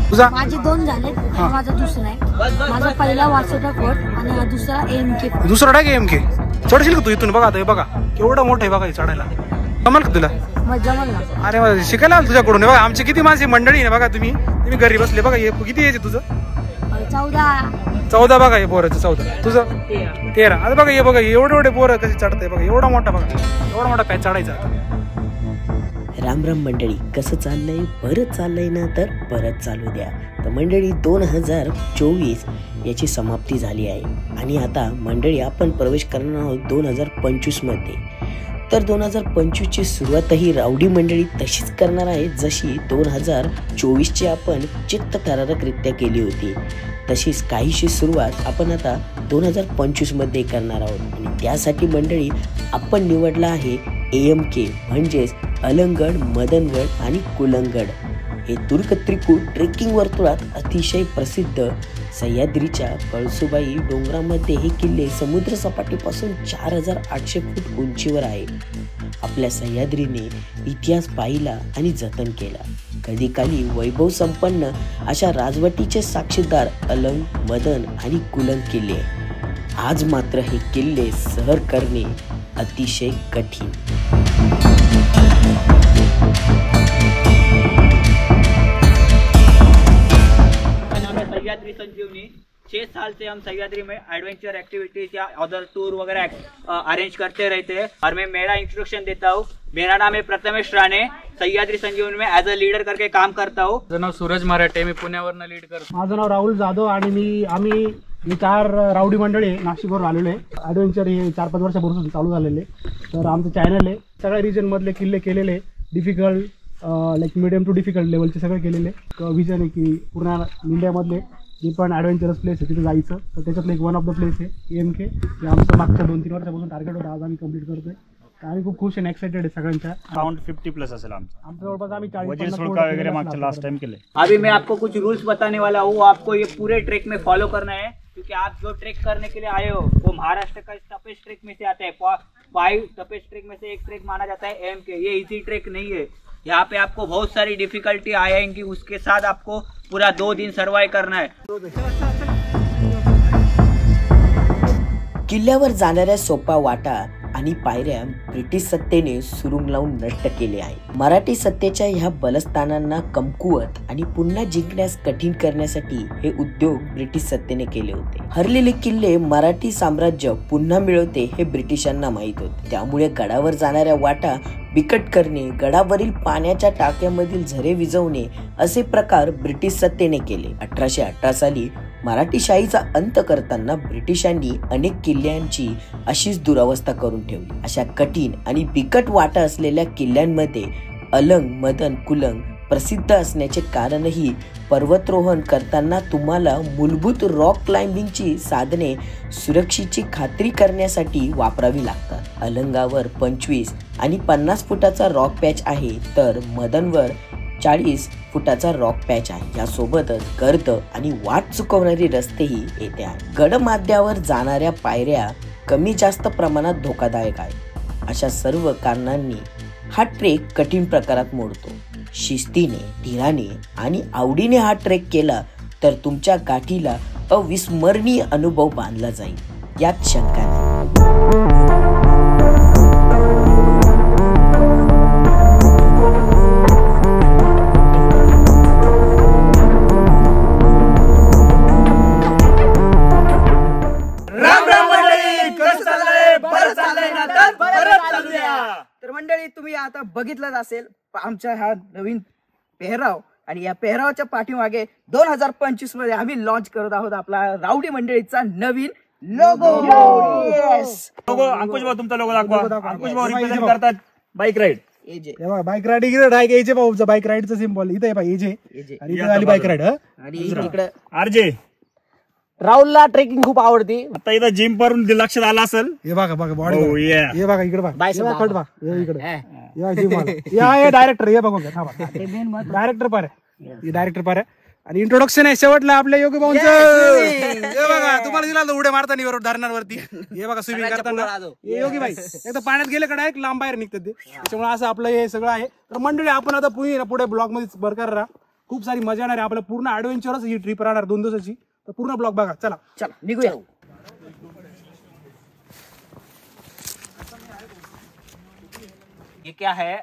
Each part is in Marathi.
तुझा माझे दोन झाले, माझा दुसरा आहे. माझा पहिला वासोटा कोट आणि हा दुसरा एमके. दुसरा टाक एमके. चढशील का तू इथून? बघा आता, बघा केवढा मोठा आहे बघा, चढायला जमल का तुला? जमल ना. अरे शिकायला तुझ्याकडून. बघा आमची किती माझी मंडळी आहे बघा. तुम्ही घरी बसले बघा. किती यायचे तुझं? 14 बघा. हे पोराचं 14. तुझं 13. आता बघा हे बघा एवढे पोरं कसे चढते बघा. एवढा मोठा बघा, एवढा मोठा पॅच चढायचा. राम राम मंडळी, कसं चाललंय? बरं चाललंय ना? तर परत चालू द्या. तर मंडळी 2024 याची समाप्ती झाली आहे आणि आता मंडळी आपण प्रवेश करणार आहोत 2025 मध्ये. तर 2025 ची सुरुवातही रावडी मंडळी तशीच करणार आहे जशी 2024 ची आपण चित्तथरारकरित्या केली होती. तशीच काहीशी सुरुवात आपण आता 2025 मध्ये करणार आहोत आणि त्यासाठी मंडळी आपण निवडला आहे AMK म्हणजेच अलंगड, मदनगड आणि कुलंगड. हे तुर्क त्रिकूट ट्रेकिंग वर्तुळात अतिशय प्रसिद्ध सह्याद्रीच्या कळसुबाई डोंगरामध्ये हे किल्ले समुद्र सपाटीपासून 4800 फूट उंचीवर आहे. आपल्या सह्याद्रीने इतिहास पाहिला आणि जतन केला. कधी काली वैभव संपन्न अशा राजवटीचे साक्षीदार अलंग, मदन आणि कुलंग किल्ले. आज मात्र हे किल्ले सहर करणे अतिशय कठीण. सह्याद्री संजीवनी 6 साल से हम सह्याद्री में एडवेंचर एक्टिविटीज या अदर टूर वगैरह अरेंज करते रहते हैं और मैं मेरा इंट्रोडक्शन देता हूँ. मेरा नाम है प्रथमेश राणे. सह्याद्री संजीवनी में एज अ लीडर करके काम करता हूँ. माझं नाव सूरज मराठे, मी पुण्यावरनं लीड करतो. माझं नाव राहुल जाधव आणि आम्ही 4 रावडी मंडळी नाशिकवरून आलेलो आहे. ॲडव्हेंचर हे 4-5 वर्षापासून चालू झालेले. तर आमचं चॅनल आहे. सगळ्या रिजनमधले किल्ले केलेले, difficult like medium to difficult लेवलचे सगळे केलेले. विजन आहे की पूर्ण इंडियामधले जे पण ॲडव्हेंचरस प्लेस आहे तिथे जायचं. तर त्याच्यातलं एक वन ऑफ द प्लेस आहे AMK. हे आमचं मागच्या 2-3 वर्षापासून टार्गेट होतं. आज आम्ही कंप्लीट करतोय. आम्ही खूप खुश आणि एक्साइटेड आहे सगळ्यांच्या. अराउंड 50+ असेल आमचं जवळपास आम्ही 40 वगैरे मागच्या लास्ट टाइम केले. अभी मैं आपको कुछ रूल्स बताने वाला हूँ. आपको ये पूरे ट्रेक में फॉलो करना है क्योंकि आप जो ट्रेक करने के लिए आए हो वो महाराष्ट्र का टफेस्ट ट्रेक में से आता है. 5 टफेस्ट ट्रेक में से एक ट्रेक माना जाता है AMK. ये इजी ट्रेक नहीं है. यहाँ पे आपको बहुत सारी डिफिकल्टी आएंगी. उसके साथ आपको पूरा 2 दिन सर्वाइव करना है. किल्ल्यावर जाणाऱ्या सोपा वाटा आणि पायऱ्या ब्रिटिश सत्तेने सुरुंग लावून नष्ट केले आहे. मराठी सत्तेच्या ह्या बलस्थानांना कमकुवत आणि पुन्हा जिंकण्यास कठीण करण्यासाठी हे उद्योग ब्रिटिश सत्तेने केले होते. हरलेले किल्ले मराठी साम्राज्य पुन्हा मिळवते हे ब्रिटिशांना माहीत होते. त्यामुळे गडावर जाणाऱ्या वाटा बिकट करणे, गडावरील पाण्याच्या टाक्यामधील झरे विझवणे असे प्रकार ब्रिटिश सत्तेने केले. 1818 साली मराठी शाहीचा अंत करताना ब्रिटिशांनी अनेक किल्ल्यांची अशीच दुरावस्था करून ठेवली. अशा कठीण आणि बिकट वाटा असलेल्या किल्ल्यांमध्ये अलंग, मदन, कुलंग प्रसिद्ध असण्याचे कारणही पर्वतारोहण करताना तुम्हाला मूलभूत रॉक क्लाइम्बिंगची साधने सुरक्षेची खात्री करण्यासाठी वापरावी लागतात. अलंगावर 25 आणि 50 फुटाचा रॉक पॅच आहे तर मदनवर 40 फुटाचा रॉक पॅच आहे. यासोबतच गर्द आणि वाट चुकवणारी रस्तेही येथे आहेत. गडमाथ्यावर जाणाऱ्या पायऱ्या कमी जास्त प्रमाणात धोकादायक आहेत. अशा सर्व कारणांनी हा ट्रेक कठीण प्रकारात मोडतो. शिस्तीने, धीराने आणि आवडीने हा ट्रेक केला तर तुमच्या गाठीला अविस्मरणीय अनुभव बांधला जाईल, यात शंका नाही. तर मंडळी तुम्ही आता बघितलंच असेल आमच्या हा नवीन पेहराव आणि या पेहरावाच्या पाठीमागे 2025 मध्ये आम्ही लॉन्च करत आहोत आपला रावडी मंडळीचा नवीन लोगो. लोगो अंकुश भाऊ, तुमचा लोगो दाखवा. अंकुश भाऊ रिप्रेझेंट करतात बाईक राईड. बाईक राईड इकडे भाऊचा बाईक राईडचं सिम्बॉल इथे एजे आणि इथे आली बाईक राईड. आणि इकडे RJ. राहुलला ट्रेकिंग खूप आवडते. आता इथं जिम करून लक्षात आलं असेल. हे बघा बॉडी. हे बघा इकडे बघा इकडे. डायरेक्टर हे बघा डायरेक्टर पार आणि इंट्रोडक्शन आहे शेवटला आपल्या योगी भाऊंचं. हे बघा तुम्हाला दिला उड्या मारताना बरोबर धरणारवरती. हे बघा स्विमिंग करताना हे योगी भाई एकदा पाण्यात गेले का डायरेक्ट लांब बाहेर निघतात ते. त्याच्यामुळे असं आपलं हे सगळं आहे. तर मंडळी आपण आता पुढे ब्लॉग मध्ये बरकरार राहा. खूप सारी मजा येणार आहे. आपलं पूर्ण ऍडव्हेंचरच ही ट्रिप राहणार 2 दिवसाची. तर पूर्ण ब्लॉग बघा. चला चला निघूया. ये क्या है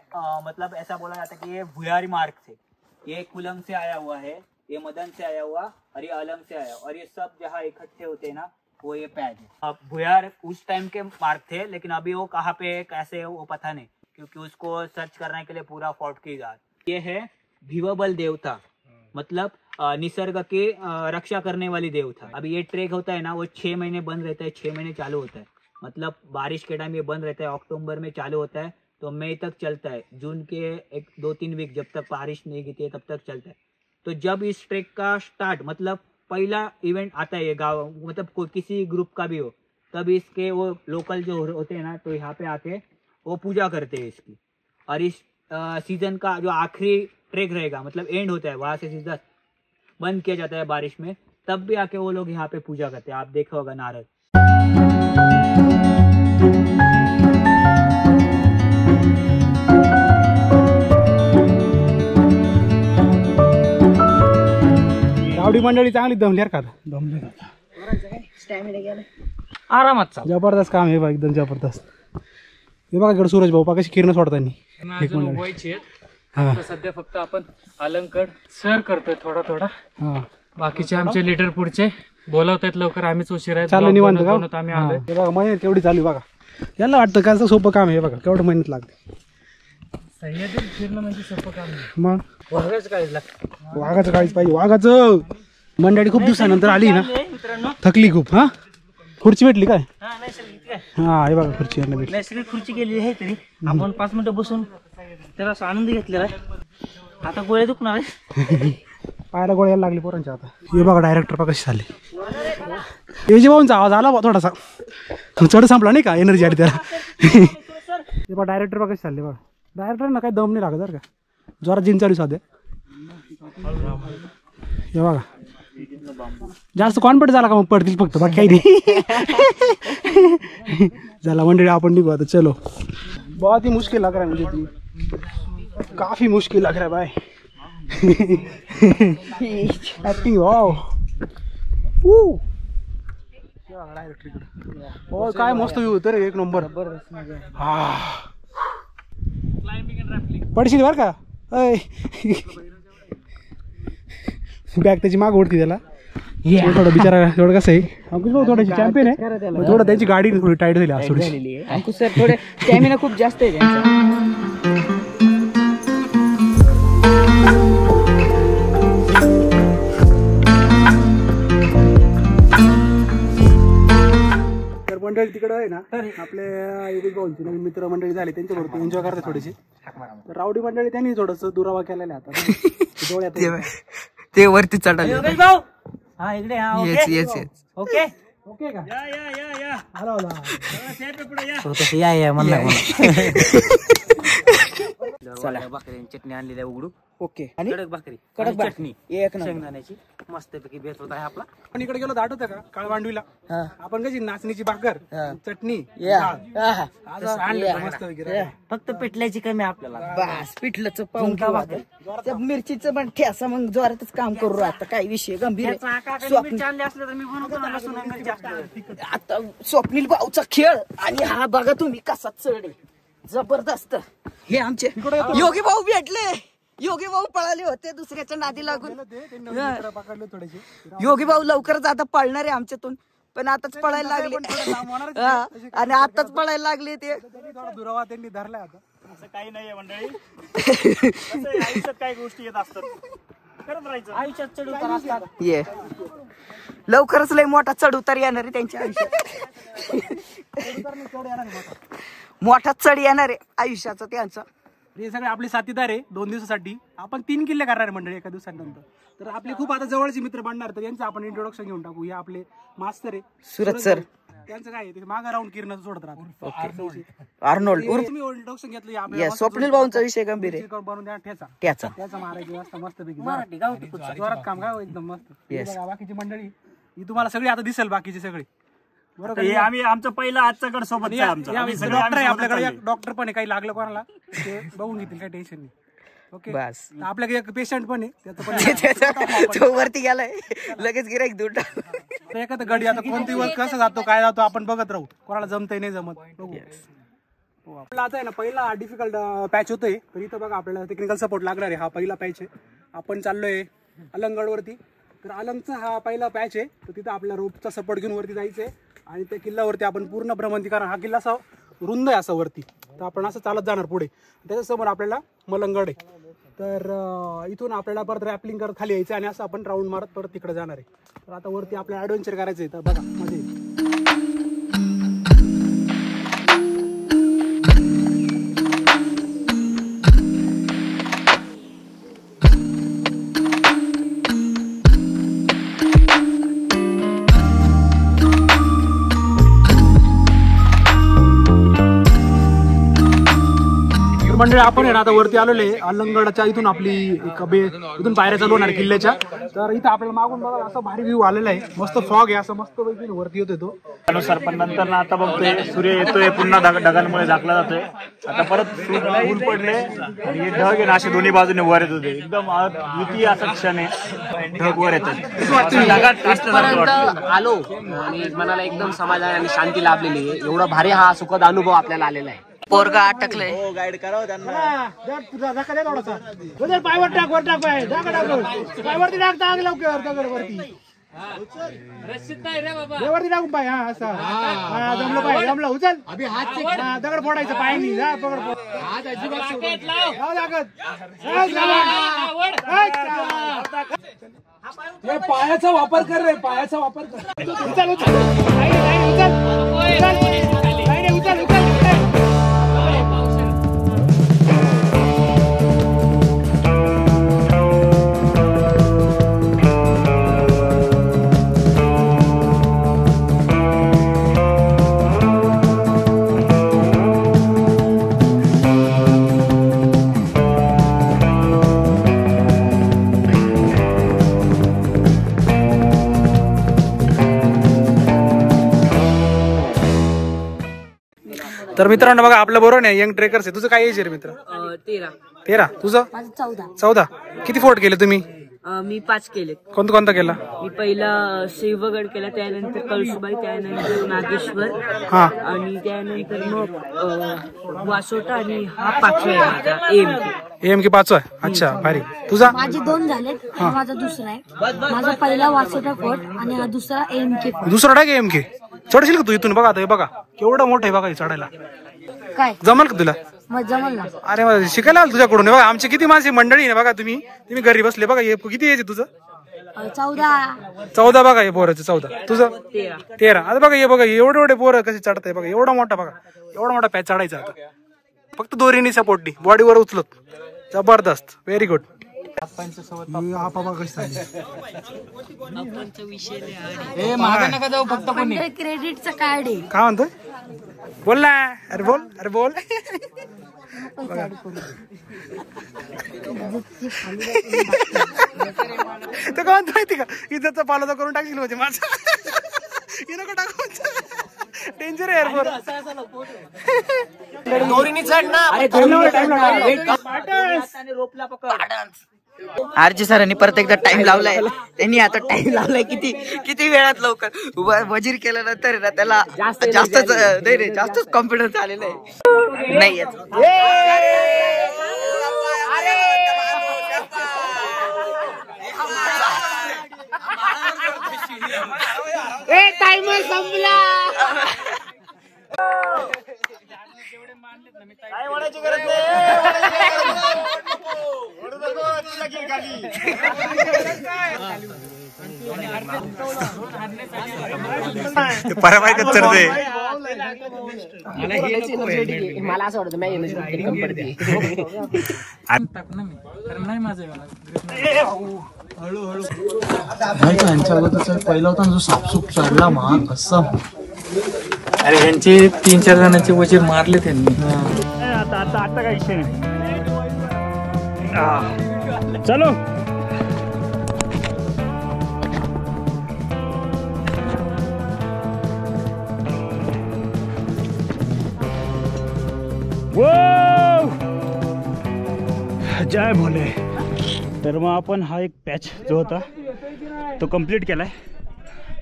मतलब ऐसा बोला जाता है कि ये भुयारी मार्ग से, ये कुलम से आया हुआ है, ये मदन से आया हुआ और ये अलम से आया, और ये सब जहाँ इकट्ठे होते हैं ना वो ये पैज है. अब भुयार उस टाइम के मार्ग थे, लेकिन अभी वो कहाँ पे कैसे है वो पता नहीं, क्योंकि उसको सर्च करने के लिए पूरा फोर्ट की जात. ये है भिवबल देवता, मतलब निसर्ग की रक्षा करने वाली देवता. अभी ये ट्रेक होता है ना वो 6 महीने बंद रहता है, 6 महीने चालू होता है. मतलब बारिश के टाइम ये बंद रहता है, अक्टूबर में चालू होता है तो मई तक चलता है. जून के 1-2-3 वीक जब तक बारिश नहीं गिरती है तब तक चलता है. तो जब इस ट्रेक का स्टार्ट मतलब पहला इवेंट आता है ये गाँव, मतलब किसी ग्रुप का भी हो, तब इसके वो लोकल जो होते हैं ना तो यहाँ पे आके वो पूजा करते हैं इसकी. और इस सीजन का जो आखिरी ट्रेक रहेगा, मतलब एंड होता है वहां से सीजन बंद किया जाता है बारिश में, तब भी आके वो लोग यहाँ पे पूजा करते हैं. आप देखा होगा नारद. रावडी मंडळी चांगली दमली का दमले आरामात चाल. जबरदस्त काम आहे बा, एकदम जबरदस्त. हे बघा इकडे सूरज भाऊ कशी किरण सोडताना. सध्या फक्त आपण अलंकड सर करतोय थोडा. हा बाकीचे आमचे लीडर पुढचे बोलवतायत लवकर, आम्हीच उशीर आहे. चालू निवांत का आम्ही आलोय. हे बघा मेहनत केवढी चालू बघा. यांना वाटतं का असं सोपं काम आहे बघा, केवढं मेहनत लागते. सह्याद्री फिरणं म्हणजे सोपं काम नाही. मग वाघाचं काहीच लागतं. वाघाचं काहीच पाहिजे. वाघाचं मंडळी खूप दिवसानंतर आली ना, थकली खूप. हा खुर्ची भेटली काय? हा हे बघा खुर्ची भेटली. नैसर्गिक खुर्ची गेलेली आहे तरी आपण 5 मिनिटं बसून त्याला आनंद घेतलेला आहे. आता गोळ्या दुखणार आहे. पायाला गोळ्याला लागली पोरांच्या आता. हे बघा डायरेक्टर बघा कशी झाली. हे जे भाऊंचा आवाज आला थोडासा चढ संपला नाही का, एनर्जी आली त्याला. हे बघा डायरेक्टर बघा कशी चालले बघा. डायरेक्टर ना काही दम नाही लागत बरं का, जरा जिम चालू साध्या. हे बघा जास्त कॉन्फिडन्स झाला का मग पडतील फक्त, बाकी काही नाही. झाला मंडळी आपण निघू आता. चलो बहुत ही मुश्किल लग रहा है मुझे, तो काफी मुश्किल लग रहा है भाई. Acting wow. हो काय मस्त व्ह्यू होतं रे, एक नंबर. हा पडशील बर का. बॅग त्याची माग ओढती त्याला. थोडं बिचारा थोडं कसं आहे अंकुश भाऊ थोड्याची चॅम्पियन आहे, थोडं त्यांची गाडी थोडी टाईट झाली आज थोडी. अंकुश सर थोडे स्टॅमिना खूप जास्त आहे त्यांचा. मंडळी तिकडे आहे ना आपले योगेश भाऊंची नवीन मित्र मंडळी झाली, त्यांच्याबरोबर एन्जॉय करतात थोडीशी. रावडी मंडळी त्यांनी थोडस दुरावा केलेला आता ते वरती चढाले. हा इकडे ओके ओके का या म्हणला. चला चटणी आणलेली आहे उघडू. ओके कडक भाकरी, कडक चटणी एक नंबर. शेंगदाण्याची मस्तपैकी बेत होत आहे आपला. आपण इकडे गेलो आठवतं का काळवांडवीला आपण कशी नाचणीची भाकर चटणी फक्त पिठल्याची कमी आपल्याला. बस पिठलंच पाहून त्या मिरचीचं पण ठेसा मग जोरातच काम करू. आता काही विषय गंभीर आता स्वप्नील भाऊचा खेळ. आणि हा बघा तुम्ही कसा चढ जबरदस्त. हे आमचे योगी भाऊ भेटले. योगी भाऊ पळाले होते दुसऱ्याच्या नादी लागून. योगी भाऊ लवकरच आता पळणार आहे आमच्यातून, पण आताच पळायला लागले. आणि आताच पळायला लागले ते. दुरावा त्यांनी धरलाय आता. असं काही नाहीये मंडळी, आयुष्यात काही गोष्टी येत असतात, करत राहायचं. आयुष्यात चढ उतार असतात. ये लवकरच लय मोठा चढ उतार येणार आहे त्यांच्या आयुष्यात. मोठा चढ येणार आहे आयुष्याचा त्यांचा. हे सगळे आपले साथीदार आहे 2 दिवसासाठी. आपण 3 किल्ले करणार आहे मंडळी एका दिवसानंतर. तर आपले खूप आता जवळचे मित्र बनणार, तर यांचं आपण इंट्रोडक्शन घेऊन टाकू. हे आपले मास्तर आहे सूरज सर. त्यांचं काय आहे, ते मागं राऊंड किरण सोडत राहतो. आर्नोल्ड उर्फ तुम्ही इंट्रोडक्शन घेतलं Yes, स्वप्नील भाऊंचा विषय गंभीर आहे. बनवून द्या ठेचा त्याचा त्याचा मारायची मस्त मस्तपैकी मराठी गावठी कुठचं. जोरात काम काय एकदम मस्त. Yes. बघा, बाकीची मंडळी ही तुम्हाला सगळी आता दिसेल, बाकीची सगळी बरोबर. हे आम्ही आमचं पहिलं आजचा गड सोबत आहे आमचा. आम्ही सगळे डॉक्टर आहे आम्ही सोबत आपल्याकडे, चाललोय. एक डॉक्टर पण आहे, काही लागलं कोणाला ते बघून घेतील, काही टेन्शन नाही. ओके, बस. आपल्याकडे एक पेशंट पण आहे, त्याचं पण तो वरती गेलाय लगेच गिराईक दूर एखादं गडी आता कोणती वर कसं जातो काय जातो आपण बघत राहू, कोणाला जमतंय नाही जमत बघू. हो, आपला आता आहे ना पहिला डिफिकल्ट पॅच होतोय, तर इथं बघा आपल्याला टेक्निकल सपोर्ट लागणार आहे. हा पहिला पॅच आहे. आपण चाललोय अलंगगडवरती, तर अलंगचा हा पहिला पॅच आहे. तर तिथं आपल्या रोपचा सपोर्ट घेऊन वरती जायचंय आणि त्या किल्ल्यावरती आपण पूर्ण भ्रमंती, कारण हा किल्ला असा रुंद आहे असा वरती, तर आपण असं चालत जाणार पुढे. त्याच्यासमोर आपल्याला मलंगड आहे. तर इथून आपल्याला परत रॅपलिंग करत खाली यायचं आणि असं आपण राऊंड मारत परत तिकडे जाणार आहे. तर आता वरती आपल्याला ॲडव्हेंचर करायचं आहे. तर बघा मध्ये मंडळी आपण आहे ना आता वरती आलेलो आहे अलंगडाच्या. इथून आपली इथून पायऱ्या चालू होणार किल्ल्याच्या. तर इथं आपल्याला मागून बघा असं भारी व्ह्यू आलेला आहे, मस्त फॉग आहे, असं मस्त पैकी वरती येतोय तो त्यानुसार. पण नंतर ना आता बघतोय सूर्य येतोय, पुन्हा ढगांमुळे झाकला जातोय. आता परत ऊन पडले आणि हे ढग आहे ना असे दोन्ही बाजूने वर येत होते. एकदम द्वितीय असा क्षण आहे, ढग वर येतात. ढगात इथपर्यंत आलो आणि मनाला एकदम समाधान आणि शांती लाभलेली आहे. एवढा भारी हा सुखद अनुभव आपल्याला आलेला आहे. पोरगा अटकले. पायवर टाक, वर टाक, पाय पायवरती टाकता आग लवकर दगडवरती वरती टाकून पाय. हा असं हा जमलं, पाय जमलं, उचल दगड फोडायचं पाय नाही जा पकड पायाचा वापर कर रे, पायाचा वापर कर. उचल उचल उचल उचल. तर मित्रांनो बघा आपल्या बरोबर नाही यंग ट्रेकर्स आहे. तुझं काय एज आहे रे मित्र? 13. तुझं? 14. किती फोर्ट केले तुम्ही? मी 5 केले. कोणता कोणता केला? मी पहिला शिवगड केला, त्यानंतर कळसुबाई, त्यानंतर नागेश्वर हा आणि त्यानंतर मग वासोटा आणि हा 5वा आहे माझा एम की 5वा आहे. अच्छा भारी. तुझा? माझे 2 झालेत, हा माझा दुसरा आहे. माझा पहिला वासोटा फोर्ट आणि हा दुसरा AMK. दुसरा आहे एम के. चढशील का तू इथून? बघा आता बघा केवढं मोठं आहे बघा, हे चढायला काय जमल का तुला? मग जमल ना. अरे शिकायला आलं तुझ्याकडून. बघा आमची किती माझी मंडळी आहे बघा. तुम्ही घरी बसले बघा. हे किती एज आहे तुझं? 14 बघा हे पोराचं. 14. तुझं? 13. आता बघा हे बघा एवढे एवढे पोरं कसे चढताय बघा. एवढा मोठा बघा, एवढा मोठा पॅच चढायचा आता फक्त दोरीनी सपोर्टनी बॉडीवर उचलत. जबरदस्त, व्हेरी गुड. क्रेडिटचं कार्ड आहे. काय म्हणतोय? बोल ना. अरे बोल, अरे बोल. तर काय माहिती का, इथं पालो तर करून टाकशील म्हणजे माझा. नको टाकू, डेंजर आहे एअरपोर्ट. रोपला पकड. आरजी सरांनी परत एकदा टाइम लावलाय. त्यांनी आता टाइम लावलाय किती वेळात लवकर वजीर केल्यानंतर ना त्याला जास्तच नाही रे, जास्तच कॉन्फिडन्स आलेला आहे. नाही येत. टाइमर संपला. काय म्हणायची गरज नाही. परवायचं चढते. मला असं वाटतं नाही कम पडते. यांच्या पहिला होता जो सापसूप चढला मा कसं अरे यांचे 3-4 जणांचे वजीर मारले त्यांनी. आता आता आता काही विषय नाही. चलो जय भोले. तर मग आपण हा एक पॅच जो होता तो कंप्लीट केलाय.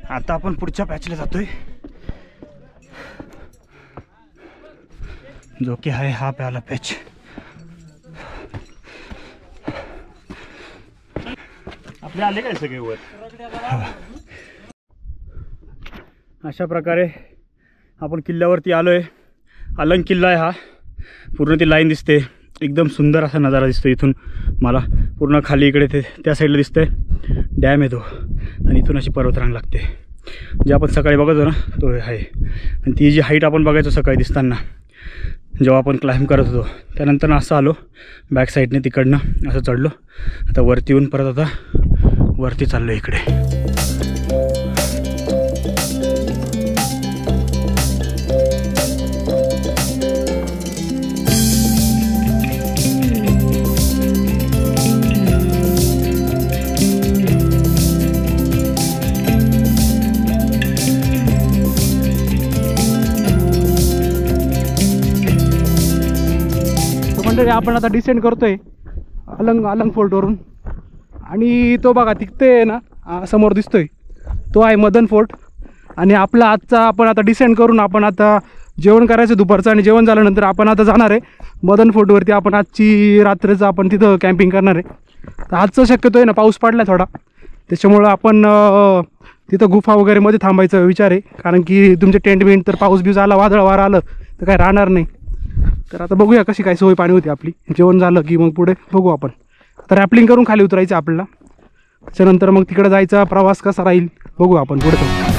आता आपण पुढच्या पॅचला जातोय जो की आहे हा प्याला पॅच. आपले आले काय सगळे वर. अशा प्रकारे आपण किल्ल्यावरती आलोय. अलंग किल्ला आहे हा. पूर्ण ती लाईन दिसते. एकदम सुंदर असा नजारा दिसतो इथून मला. पूर्ण खाली इकडे ते त्या साईडला दिसतंय डॅम आहे तो. आणि इथून अशी पर्वतरांग लागते. जे आपण सकाळी बघतो ना तो आहे. आणि ती जी हाईट आपण बघायचो सकाळी दिसताना जेव्हा आपण क्लाइंब करत होतो त्यानंतर असं आलो बॅक साईडने तिकडनं असं चढलो. आता वरती येऊन परत आता वरती चाललो इकडे. आपण आता डिसेंड करतोय अलंग फोर्टवरून. आणि तो बघा तिथे ना समोर दिसतोय तो आहे मदन फोर्ट. आणि आपला आजचा आपण आता डिसेंड करून आपण आता जेवण करायचं दुपारचं. आणि जेवण झाल्यानंतर आपण आता जाणार आहे मदन फोर्टवरती. आपण आजची रात्रीचं आपण तिथं कॅम्पिंग करणार आहे. तर आजचं शक्यतो आहे ना पाऊस पडला थोडा त्याच्यामुळं आपण तिथं गुफा वगैरे मध्ये थांबायचा विचार आहे. कारण की तुमचे टेंट बिंट तर पाऊस बिऊस आला वादळ वारा आलं तर काय राहणार नाही. तर आता बघूया कशी काय सोय पाणी होती आपली. जेवण झालं की मग पुढे बघू आपण. तर रॅपलिंग करून खाली उतरायचं आपल्याला. त्याच्यानंतर मग तिकडे जायचा प्रवास कसा राहील बघू आपण पुढे.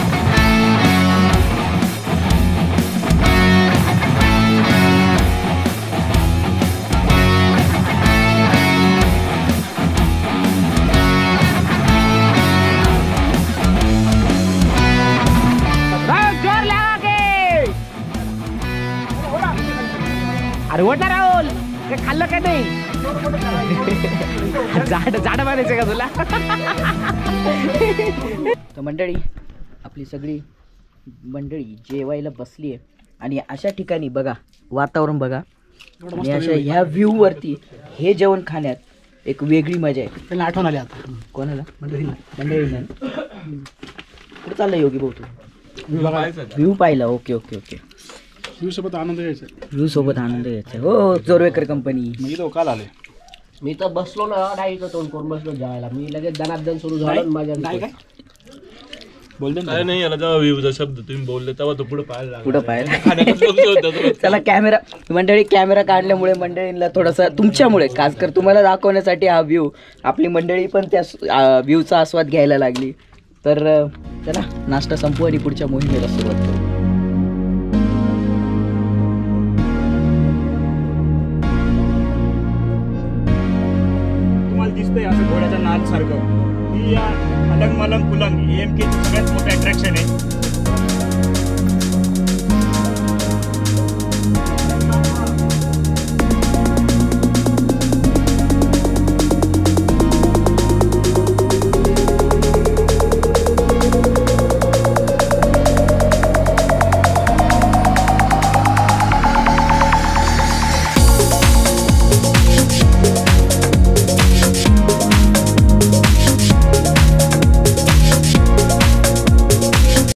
अरे ओढणार राहुल काय खाल्लं काय नाही. झाड मारायचं का तुला. तर मंडळी आपली सगळी मंडळी जेवायला बसली आहे. आणि अशा ठिकाणी बघा वातावरण बघा. आणि अशा ह्या व्ह्यू वरती हे जेवण खाण्यात एक वेगळी मजा आहे. त्यांना आठवण आली आता. कोणाला मंडळीला कुठं चाललं योगी भाऊ तू. व्ह्यू पाहिला. Okay okay okay. व्ह्यू सोबत आनंद घ्यायचा. व्ह्यू सोबत आनंद घ्यायचा. हो जोरवेकर कंपनी. मी तो काल आले. मी तर बसलो ना डायचं तोंड करून बसलो जायला. मी लगेच दनादन सुरू झालं माझ्या. काय नाही याला जेव्हा व्ह्यूचा शब्द तुम्ही बोलले तेव्हा तो पुढे पाहायला. चला कॅमेरा मंडळी कॅमेरा काढल्यामुळे मंडळींना थोडासा तुमच्यामुळे खासकर तुम्हाला दाखवण्यासाठी हा व्ह्यू आपली मंडळी पण त्या व्ह्यूचा आस्वाद घ्यायला लागली. तर चला नाश्ता संपू आणि पुढच्या मोहिमेला सुरुवात करू. दिसतंय असं घोड्याच्या नाद सारखं. ही अलंग मलंग कुलंग AMK चं सगळ्यात मोठं अट्रॅक्शन आहे.